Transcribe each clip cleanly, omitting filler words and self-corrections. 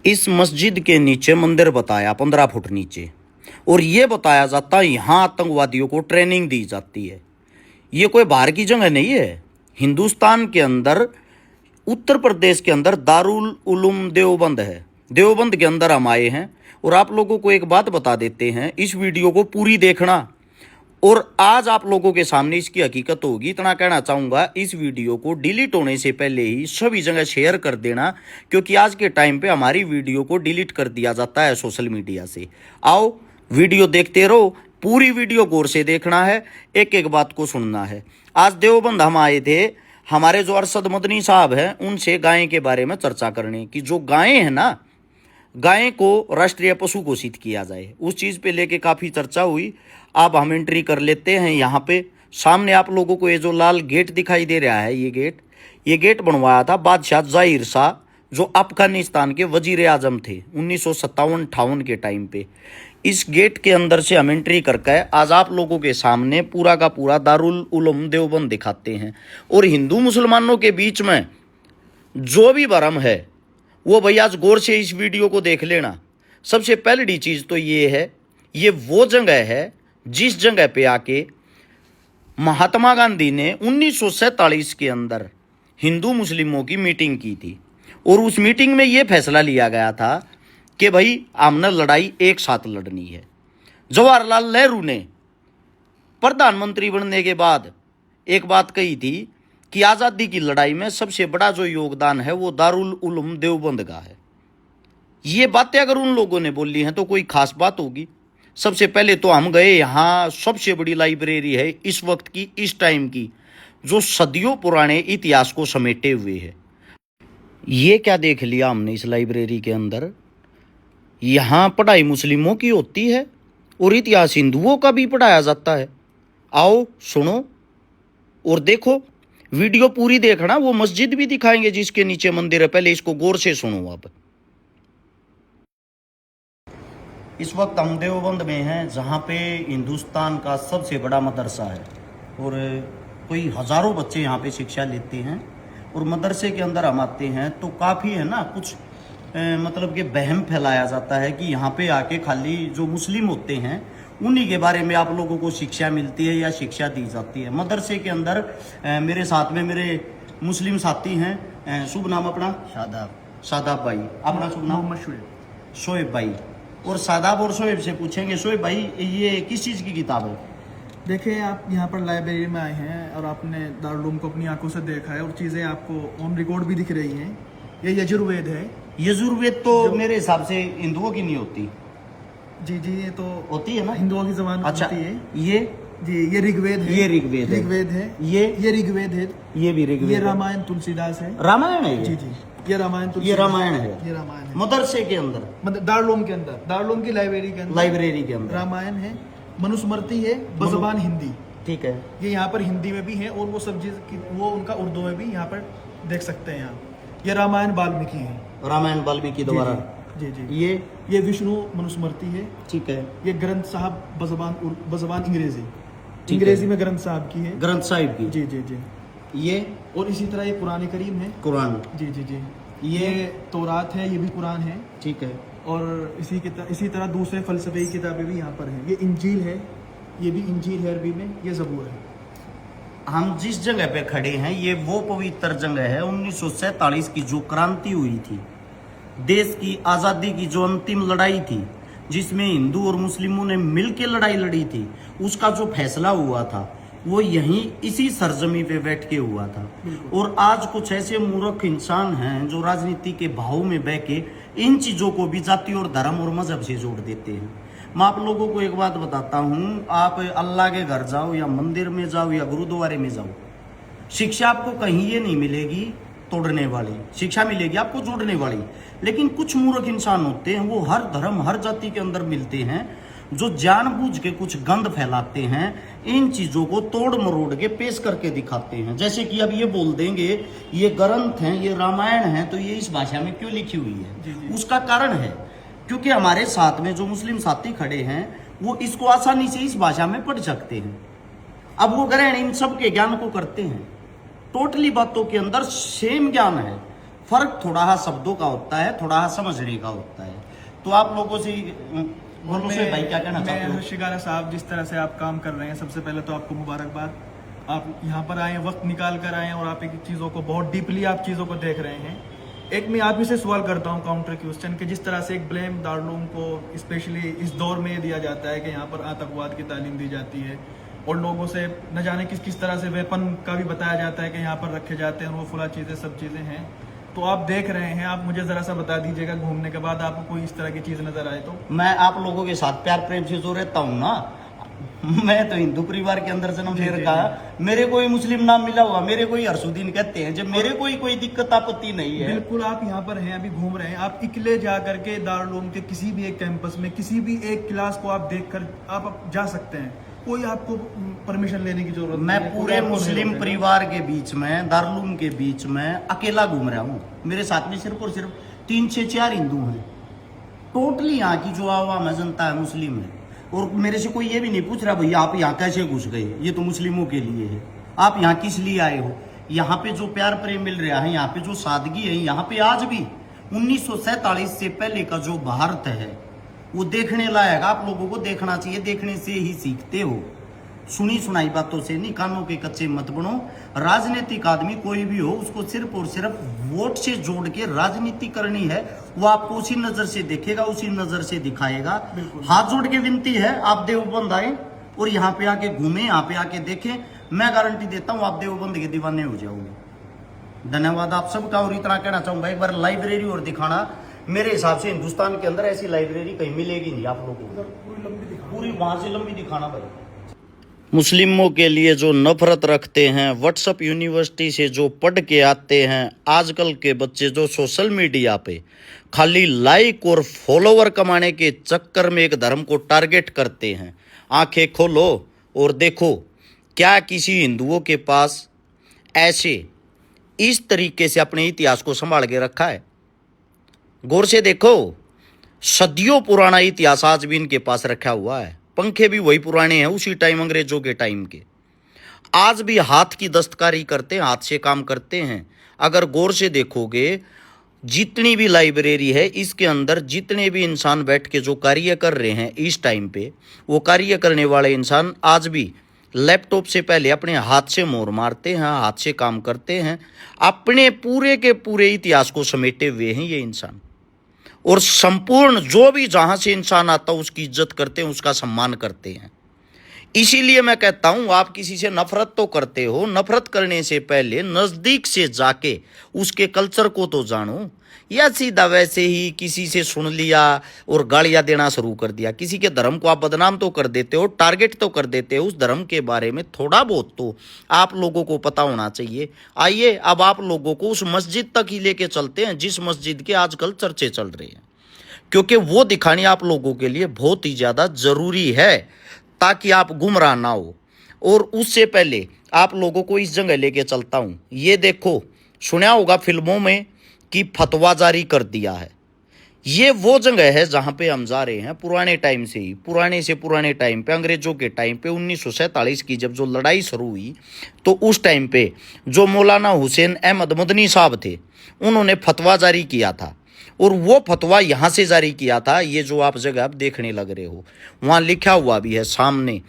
इस मस्जिद के नीचे मंदिर बताया 15 फुट नीचे, और ये बताया जाता है यहाँ आतंकवादियों को ट्रेनिंग दी जाती है। ये कोई बाहर की जगह नहीं है। हिंदुस्तान के अंदर उत्तर प्रदेश के अंदर दारुल उलूम देवबंद है। देवबंद के अंदर हम आए हैं और आप लोगों को एक बात बता देते हैं, इस वीडियो को पूरी देखना और आज आप लोगों के सामने इसकी हकीकत होगी। इतना कहना चाहूँगा, इस वीडियो को डिलीट होने से पहले ही सभी जगह शेयर कर देना, क्योंकि आज के टाइम पे हमारी वीडियो को डिलीट कर दिया जाता है सोशल मीडिया से। आओ वीडियो देखते रहो, पूरी वीडियो गौर से देखना है, एक एक बात को सुनना है। आज देवबंद हम आए थे, हमारे जो अरशद मदनी साहब हैं उनसे गाय के बारे में चर्चा करने की। जो गायें हैं ना, गाय को राष्ट्रीय पशु घोषित किया जाए, उस चीज़ पे लेके काफ़ी चर्चा हुई। अब हम एंट्री कर लेते हैं। यहाँ पे सामने आप लोगों को ये जो लाल गेट दिखाई दे रहा है, ये गेट बनवाया था बादशाह ज़ाहिर शाह, जो अफगानिस्तान के वजीर आजम थे 1957-58 के टाइम पे। इस गेट के अंदर से हम एंट्री करके आज आप लोगों के सामने पूरा का पूरा दारुल उलूम देवबंद दिखाते हैं। और हिंदू मुसलमानों के बीच में जो भी भरम है वो भैया आज गौर से इस वीडियो को देख लेना। सबसे पहली चीज़ तो ये है, ये वो जगह है जिस जगह पे आके महात्मा गांधी ने 1947 के अंदर हिंदू मुस्लिमों की मीटिंग की थी। और उस मीटिंग में ये फैसला लिया गया था कि भाई हमने लड़ाई एक साथ लड़नी है। जवाहरलाल नेहरू ने प्रधानमंत्री बनने के बाद एक बात कही थी कि आज़ादी की लड़ाई में सबसे बड़ा जो योगदान है वो दारुल उलूम देवबंद का है। ये बातें अगर उन लोगों ने बोली हैं तो कोई खास बात होगी। सबसे पहले तो हम गए, यहाँ सबसे बड़ी लाइब्रेरी है इस वक्त की, इस टाइम की, जो सदियों पुराने इतिहास को समेटे हुए है। ये क्या देख लिया हमने इस लाइब्रेरी के अंदर, यहाँ पढ़ाई मुस्लिमों की होती है और इतिहास हिंदुओं का भी पढ़ाया जाता है। आओ सुनो और देखो, वीडियो पूरी देखना। वो मस्जिद भी दिखाएंगे जिसके नीचे मंदिर है, पहले इसको गौर से सुनो। आप इस वक्त हम देवबंद में हैं, जहाँ पे हिंदुस्तान का सबसे बड़ा मदरसा है और कोई हज़ारों बच्चे यहाँ पे शिक्षा लेते हैं। और मदरसे के अंदर हम आते हैं तो काफ़ी है ना, कुछ मतलब कि वहम फैलाया जाता है कि यहाँ पे आके खाली जो मुस्लिम होते हैं उन्हीं के बारे में आप लोगों को शिक्षा मिलती है या शिक्षा दी जाती है। मदरसे के अंदर मेरे साथ में मेरे मुस्लिम साथी हैं। शुभ नाम अपना? शादाब भाई। अपना शुभ नाम? मोहम्मद शोएब भाई। और शादाब और शोएब से पूछेंगे, शोएब भाई ये किस चीज़ की किताब है? देखिए, आप यहाँ पर लाइब्रेरी में आए हैं और आपने दारुल उलूम को अपनी आंखों से देखा है और चीज़ें आपको ऑन रिकॉर्ड भी दिख रही हैं। ये यजुर्वेद है। यजुर्वेद तो मेरे हिसाब से हिंदुओं की नहीं होती। जी, ये तो होती है ना, हिंदुओं की जबान अच्छा होती है। ये जी, ये ऋग्वेद है। ये ऋग्वेद है। ये ऋग्वेद है। ये भी ऋग्वेद। ये रामायण तुलसीदास है। रामायण है जी, ये रामायण है। ये रामायण है। मदरसे के अंदर, मतलब दारुल उलूम के अंदर, दारुल उलूम की लाइब्रेरी के अंदर रामायण है, मनुस्मृति है बज़बान हिंदी। ठीक है। ये यहाँ पर हिंदी में भी है और वो सब चीज वो उनका उर्दू में भी यहाँ पर देख सकते हैं। यहाँ ये रामायण वाल्मीकि है। रामायण वाल्मीकि द्वारा। जी। ये विष्णु मनुस्मृति है। ठीक है। ये ग्रंथ साहब बज़बान अंग्रेजी में ग्रंथ साहब की है। ग्रंथ साहिब की। जी। ये और इसी तरह ये कुरान करीम है। कुरान। जी। ये तौरात है, ये भी कुरान है। ठीक है। और इसी तरह दूसरे फलसफे की किताबें भी यहाँ पर हैं। ये इंजील है, ये भी इंजील है अरबी में। ये ज़बूर है। हम जिस जगह पे खड़े हैं ये वो पवित्र जगह है। 1947 की जो क्रांति हुई थी, देश की आज़ादी की जो अंतिम लड़ाई थी, जिसमें हिंदू और मुस्लिमों ने मिलकर लड़ाई लड़ी थी, उसका जो फैसला हुआ था वो यहीं इसी सरजमी पे बैठ के हुआ था। और आज कुछ ऐसे मूर्ख इंसान हैं जो राजनीति के भाव में बह के इन चीज़ों को भी जाति और धर्म और मजहब से जोड़ देते हैं। मैं आप लोगों को एक बात बताता हूँ, आप अल्लाह के घर जाओ या मंदिर में जाओ या गुरुद्वारे में जाओ, शिक्षा आपको कहीं ये नहीं मिलेगी तोड़ने वाली, शिक्षा मिलेगी आपको जोड़ने वाली। लेकिन कुछ मूर्ख इंसान होते हैं, वो हर धर्म हर जाति के अंदर मिलते हैं, जो जानबूझ के कुछ गंद फैलाते हैं, इन चीज़ों को तोड़ मरोड़ के पेश करके दिखाते हैं। जैसे कि अब ये बोल देंगे ये ग्रंथ हैं, ये रामायण है, तो ये इस भाषा में क्यों लिखी हुई है? जी। उसका कारण है क्योंकि हमारे साथ में जो मुस्लिम साथी खड़े हैं वो इसको आसानी से इस भाषा में पढ़ सकते हैं। अब वो ग्रहण इन सब के ज्ञान को करते हैं। टोटली बातों के अंदर सेम ज्ञान है, फर्क थोड़ा सा शब्दों का होता है, थोड़ा सा समझने का होता है। तो आप लोगों से बोलो से भाई क्या कहना चाहते हो? शिकारा साहब, जिस तरह से आप काम कर रहे हैं, सबसे पहले तो आपको मुबारकबाद। आप यहाँ पर आए, वक्त निकाल कर आए और आप एक चीज़ों को बहुत डीपली आप चीज़ों को देख रहे हैं। एक मैं आप ही से सवाल करता हूँ काउंटर क्वेश्चन कि जिस तरह से एक ब्लेम दारुल को स्पेशली इस दौर में दिया जाता है कि यहाँ पर आतंकवाद की तालीम दी जाती है और लोगों से न जाने किस किस तरह से वेपन का भी बताया जाता है कि यहाँ पर रखे जाते हैं और वो फुला चीज़ें सब चीज़ें हैं, तो आप देख रहे हैं, आप मुझे ज़रा सा बता दीजिएगा घूमने के बाद आपको कोई इस तरह की चीज़ नज़र आए तो। मैं आप लोगों के साथ प्यार प्रेम से जो रहता हूँ ना, मैं तो हिंदू परिवार के अंदर जन्म ले रखा है, मेरे कोई मुस्लिम नाम मिला हुआ, मेरे कोई हरसुद्दीन कहते हैं, जब मेरे कोई दिक्कत आपत्ति नहीं है। बिल्कुल, आप यहाँ पर हैं, अभी घूम रहे हैं, आप इकले जा करके दारुल उलूम के किसी भी एक कैंपस में किसी भी एक क्लास को आप देखकर आप जा सकते हैं, कोई आपको परमिशन लेने की जरूरत नहीं है। मैं पूरे मुस्लिम परिवार के बीच में, दारुल उलूम के बीच में अकेला घूम रहा हूँ। मेरे साथ में सिर्फ और सिर्फ 3 से 4 हिंदू हैं। टोटली यहाँ की जो आवाम है, जनता है, मुस्लिम है। और मेरे से कोई ये भी नहीं पूछ रहा भैया आप यहाँ कैसे घुस गए, ये तो मुस्लिमों के लिए है, आप यहाँ किस लिए आए हो। यहाँ पे जो प्यार प्रेम मिल रहा है, यहाँ पे जो सादगी है, यहाँ पे आज भी 1947 से पहले का जो भारत है वो देखने लायक, आप लोगों को देखना चाहिए, देखने से ही सीखते हो, सुनी सुनाई बातों से नहीं, कानों के कच्चे मत बनो। राजनीतिक आदमी कोई भी हो, उसको सिर्फ और सिर्फ वोट से जोड़ के राजनीति करनी है, वो आपको उसी नजर से देखेगा, उसी नजर से दिखाएगा। हाथ जोड़ के विनती है, आप देवबंद आए और यहाँ पे आके घूमे, यहाँ पे आके देखें, मैं गारंटी देता हूँ आप देवबंद के दीवाने हो जाओगे। धन्यवाद आप सबका। और इतना कहना चाहूंगा, एक बार लाइब्रेरी और दिखाना, मेरे हिसाब से हिंदुस्तान के अंदर ऐसी लाइब्रेरी कहीं मिलेगी नहीं आप लोगों को, पूरी वहां से लंबी दिखाना भाई। मुस्लिमों के लिए जो नफरत रखते हैं, व्हाट्सएप यूनिवर्सिटी से जो पढ़ के आते हैं, आजकल के बच्चे जो सोशल मीडिया पे खाली लाइक और फॉलोवर कमाने के चक्कर में एक धर्म को टारगेट करते हैं, आंखें खोलो और देखो क्या किसी हिंदुओं के पास ऐसे इस तरीके से अपने इतिहास को संभाल के रखा है। गौर से देखो, सदियों पुराना इतिहास आज भी इनके पास रखा हुआ है। पंखे भी वही पुराने हैं, उसी टाइम अंग्रेजों के टाइम के। आज भी हाथ की दस्तकारी करते हैं, हाथ से काम करते हैं। अगर गौर से देखोगे, जितनी भी लाइब्रेरी है, इसके अंदर जितने भी इंसान बैठ के जो कार्य कर रहे हैं इस टाइम पे, वो कार्य करने वाले इंसान आज भी लैपटॉप से पहले अपने हाथ से मोहर मारते हैं, हाथ से काम करते हैं, अपने पूरे के पूरे इतिहास को समेटे हुए हैं ये इंसान। और संपूर्ण जो भी जहां से इंसान आता है उसकी इज्जत करते हैं, उसका सम्मान करते हैं। इसीलिए मैं कहता हूं, आप किसी से नफरत तो करते हो, नफरत करने से पहले नजदीक से जाके उसके कल्चर को तो जानो। या सीधा वैसे ही किसी से सुन लिया और गालियां देना शुरू कर दिया, किसी के धर्म को आप बदनाम तो कर देते हो, टारगेट तो कर देते हो, उस धर्म के बारे में थोड़ा बहुत तो आप लोगों को पता होना चाहिए। आइए अब आप लोगों को उस मस्जिद तक ही लेके चलते हैं जिस मस्जिद के आजकल चर्चे चल रहे हैं, क्योंकि वो दिखानी आप लोगों के लिए बहुत ही ज़्यादा ज़रूरी है ताकि आप गुमराह ना हो। और उससे पहले आप लोगों को इस जगह लेके चलता हूँ। ये देखो, सुना होगा फिल्मों में कि फतवा जारी कर दिया है। ये वो जगह है जहाँ पे हम जा रहे हैं पुराने टाइम से ही, पुराने से पुराने टाइम पे, अंग्रेजों के टाइम पे 1947 की जब जो लड़ाई शुरू हुई, तो उस टाइम पे जो मौलाना हुसैन अहमद मदनी साहब थे, उन्होंने फतवा जारी किया था। और वो फतवा यहाँ से जारी किया था, ये जो आप जगह आप देखने लग रहे हो, वहाँ लिखा हुआ भी है सामने,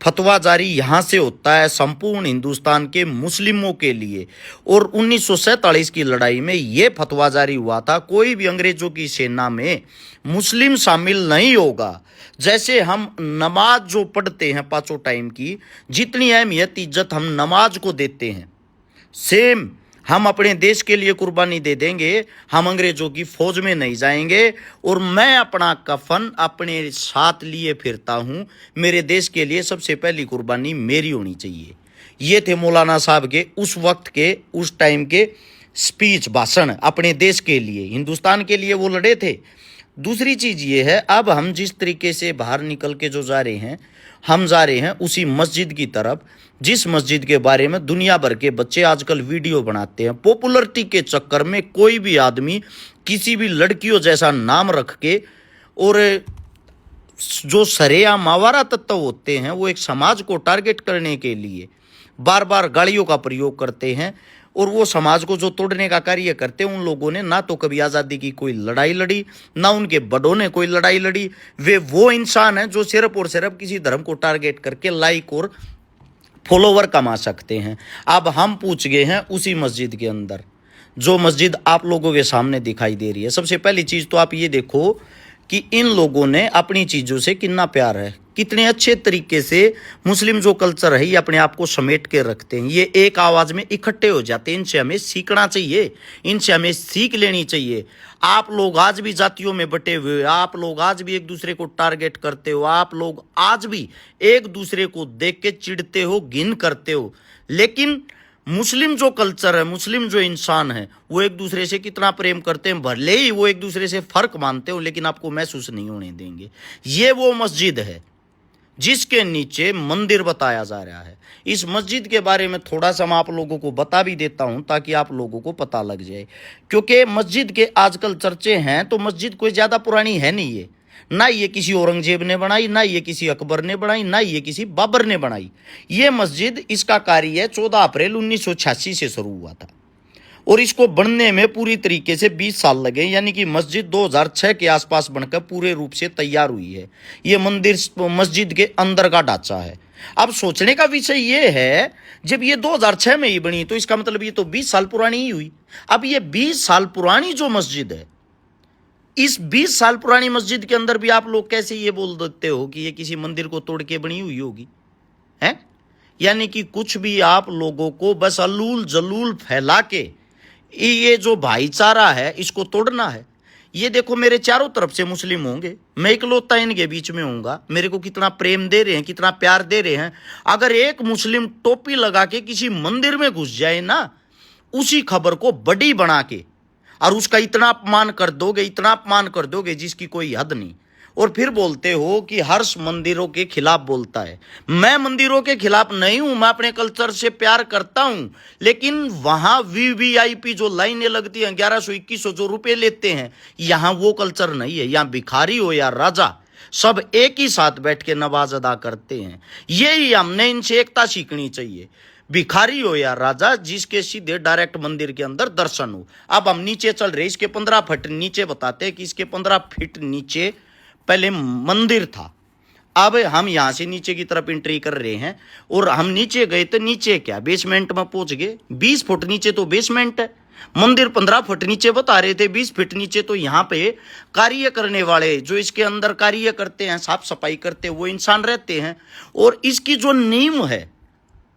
फतवा जारी यहाँ से होता है संपूर्ण हिंदुस्तान के मुस्लिमों के लिए। और 1947 की लड़ाई में ये फतवा जारी हुआ था, कोई भी अंग्रेजों की सेना में मुस्लिम शामिल नहीं होगा। जैसे हम नमाज जो पढ़ते हैं पांचों टाइम की, जितनी अहमियत इज्जत हम नमाज को देते हैं, सेम हम अपने देश के लिए कुर्बानी दे देंगे। हम अंग्रेजों की फौज में नहीं जाएंगे। और मैं अपना कफन अपने साथ लिए फिरता हूँ, मेरे देश के लिए सबसे पहली कुर्बानी मेरी होनी चाहिए। ये थे मौलाना साहब के उस वक्त के, उस टाइम के स्पीच, भाषण, अपने देश के लिए, हिंदुस्तान के लिए वो लड़े थे। दूसरी चीज़ ये है, अब हम जिस तरीके से बाहर निकल के जो जा रहे हैं, हम जा रहे हैं उसी मस्जिद की तरफ, जिस मस्जिद के बारे में दुनिया भर के बच्चे आजकल वीडियो बनाते हैं। पॉपुलरिटी के चक्कर में कोई भी आदमी किसी भी लड़कियों जैसा नाम रख के, और जो सरेआम मावारा तत्व होते हैं, वो एक समाज को टारगेट करने के लिए बार बार गालियों का प्रयोग करते हैं। और वो समाज को जो तोड़ने का कार्य करते हैं, उन लोगों ने ना तो कभी आज़ादी की कोई लड़ाई लड़ी, ना उनके बड़ों ने कोई लड़ाई लड़ी। वे वो इंसान हैं जो सिर्फ और सिर्फ किसी धर्म को टारगेट करके लाइक और फॉलोवर कमा सकते हैं। अब हम पूछ गए हैं उसी मस्जिद के अंदर, जो मस्जिद आप लोगों के सामने दिखाई दे रही है। सबसे पहली चीज़ तो आप ये देखो कि इन लोगों ने अपनी चीज़ों से कितना प्यार है, कितने अच्छे तरीके से मुस्लिम जो कल्चर है ये अपने आप को समेट के रखते हैं। ये एक आवाज़ में इकट्ठे हो जाते हैं। इनसे हमें सीखना चाहिए, इनसे हमें सीख लेनी चाहिए। आप लोग आज भी जातियों में बटे हुए हो, आप लोग आज भी एक दूसरे को टारगेट करते हो, आप लोग आज भी एक दूसरे को देख के चिढ़ते हो, घिन करते हो। लेकिन मुस्लिम जो कल्चर है, मुस्लिम जो इंसान है, वो एक दूसरे से कितना प्रेम करते हैं। भले ही वो एक दूसरे से फर्क मानते हो, लेकिन आपको महसूस नहीं होने देंगे। ये वो मस्जिद है जिसके नीचे मंदिर बताया जा रहा है। इस मस्जिद के बारे में थोड़ा सा मैं आप लोगों को बता भी देता हूं ताकि आप लोगों को पता लग जाए, क्योंकि मस्जिद के आजकल चर्चे हैं तो मस्जिद कोई ज़्यादा पुरानी है नहीं। ये ना ये किसी औरंगजेब ने बनाई, ना ये किसी अकबर ने बनाई, ना ये किसी बाबर ने बनाई। ये मस्जिद, इसका कार्य 14 अप्रैल 1986 से शुरू हुआ था और इसको बनने में पूरी तरीके से 20 साल लगे। यानी कि मस्जिद 2006 के आसपास बनकर पूरे रूप से तैयार हुई है। ये मंदिर मस्जिद के अंदर का ढांचा है। अब सोचने का विषय ये है, जब ये 2006 में ही बनी तो इसका मतलब ये तो 20 साल पुरानी ही हुई। अब ये 20 साल पुरानी जो मस्जिद है, इस 20 साल पुरानी मस्जिद के अंदर भी आप लोग कैसे ये बोल देते हो कि ये किसी मंदिर को तोड़ के बनी हुई होगी, है? यानी कि कुछ भी आप लोगों को बस अलूल जलूल फैला के ये जो भाईचारा है इसको तोड़ना है। ये देखो, मेरे चारों तरफ से मुस्लिम होंगे, मैं इकलौता इनके बीच में होऊंगा। मेरे को कितना प्रेम दे रहे हैं, कितना प्यार दे रहे हैं। अगर एक मुस्लिम टोपी लगा के किसी मंदिर में घुस जाए ना, उसी खबर को बड़ी बना के और उसका इतना अपमान कर दोगे, इतना अपमान कर दोगे जिसकी कोई हद नहीं, और फिर बोलते हो कि हर्ष मंदिरों के खिलाफ बोलता है। मैं मंदिरों के खिलाफ नहीं हूं, मैं अपने कल्चर से प्यार करता हूं। लेकिन वहां वीवीआईपी जो लाइनें लगती हैं, 1100-2100 जो रुपए लेते हैं, यहां वो कल्चर नहीं है। यहां भिखारी हो या राजा, सब एक ही साथ बैठ के नमाज अदा करते हैं। यही हमने इनसे एकता सीखनी चाहिए। भिखारी हो या राजा, जिसके सीधे डायरेक्ट मंदिर के अंदर दर्शन हो। अब हम नीचे चल रहे, इसके 15 फीट नीचे बताते हैं कि इसके 15 फीट नीचे पहले मंदिर था। अब हम यहां से नीचे की तरफ एंट्री कर रहे हैं और हम नीचे गए तो नीचे क्या, बेसमेंट में पहुंच गए। 20 फुट नीचे तो बेसमेंट है। मंदिर 15 फुट नीचे बता रहे थे, 20 फीट नीचे तो यहाँ पे कार्य करने वाले, जो इसके अंदर कार्य करते हैं, साफ सफाई करते हैं, वो इंसान रहते हैं। और इसकी जो नींव है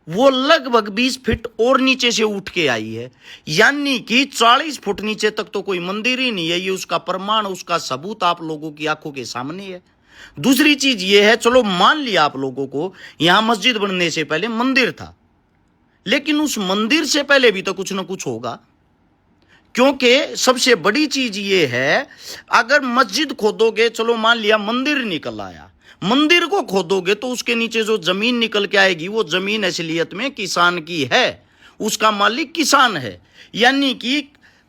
वो लगभग 20 फीट और नीचे से उठ के आई है। यानी कि 40 फुट नीचे तक तो कोई मंदिर ही नहीं है। ये उसका प्रमाण, उसका सबूत आप लोगों की आंखों के सामने है। दूसरी चीज ये है, चलो मान लिया आप लोगों को यहां मस्जिद बनने से पहले मंदिर था, लेकिन उस मंदिर से पहले भी तो कुछ ना कुछ होगा। क्योंकि सबसे बड़ी चीज ये है, अगर मस्जिद खोदोगे, चलो मान लिया मंदिर निकल आया, मंदिर को खोदोगे तो उसके नीचे जो जमीन निकल के आएगी, वो जमीन असलियत में किसान की है, उसका मालिक किसान है। यानी कि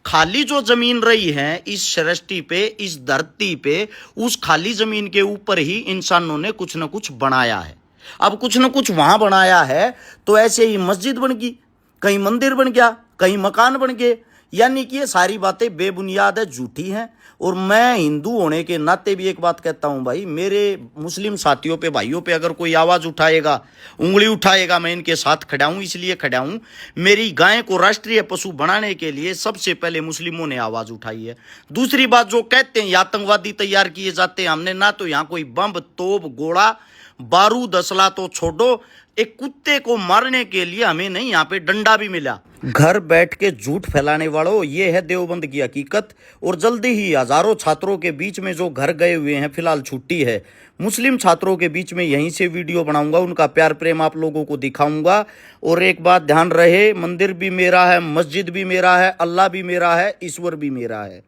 खाली जो जमीन रही है इस सृष्टि पे, इस धरती पे, उस खाली जमीन के ऊपर ही इंसानों ने कुछ ना कुछ बनाया है। अब कुछ ना कुछ वहां बनाया है तो ऐसे ही मस्जिद बन गई, कहीं मंदिर बन गया, कहीं मकान बन गए। यानी कि ये सारी बातें बेबुनियाद है, झूठी हैं। और मैं हिंदू होने के नाते भी एक बात कहता हूं भाई, मेरे मुस्लिम साथियों पे, भाइयों पे अगर कोई आवाज़ उठाएगा, उंगली उठाएगा, मैं इनके साथ खड़ा हूं। इसलिए खड़ा हूं, मेरी गाय को राष्ट्रीय पशु बनाने के लिए सबसे पहले मुस्लिमों ने आवाज़ उठाई है। दूसरी बात, जो कहते हैं आतंकवादी तैयार किए जाते हैं, हमने ना तो यहाँ कोई बम, तोप, गोला, बारूद, असला तो छोड़ो, एक कुत्ते को मारने के लिए हमें नहीं यहाँ पे डंडा भी मिला। घर बैठ के झूठ फैलाने वालों, ये है देवबंद की हकीकत। और जल्दी ही हजारों छात्रों के बीच में जो घर गए हुए हैं, फिलहाल छुट्टी है, मुस्लिम छात्रों के बीच में यहीं से वीडियो बनाऊंगा, उनका प्यार प्रेम आप लोगों को दिखाऊंगा। और एक बात ध्यान रहे, मंदिर भी मेरा है, मस्जिद भी मेरा है, अल्लाह भी मेरा है, ईश्वर भी मेरा है।